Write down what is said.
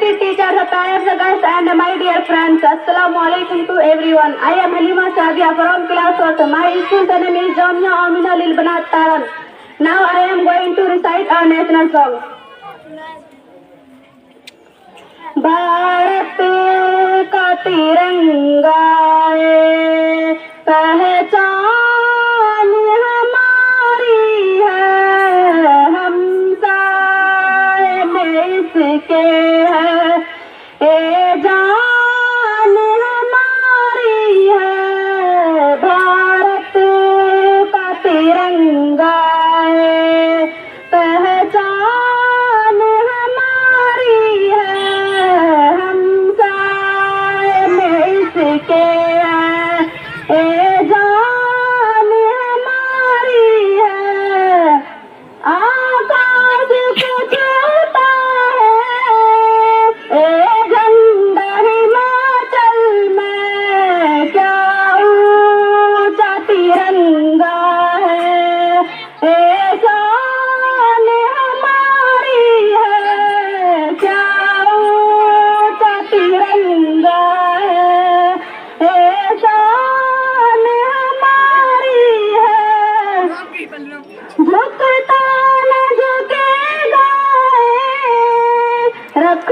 respected teachers, parents, guests, and my dear friends, Assalamu alaikum to everyone. I am Halima Sadia from class 4th. My school name is Jamia Amina Lil Banat Taran. Now I am going to recite our national song. Bharat का तिरंगा पहचान हमारी है, हम साए में इसके है, ए जान हमारी है। भारत का तिरंगा पहचान हमारी है, हम साए में इसके है, ए जान हमारी है। आकाश को छूता है ए झंडा हिमाचल में, क्या ऊंचा तिरंगा है, ए शान हमारी है, क्या ऊंचा तिरंगा है, ए शान हमारी है। झुकता न झुकेगा, रख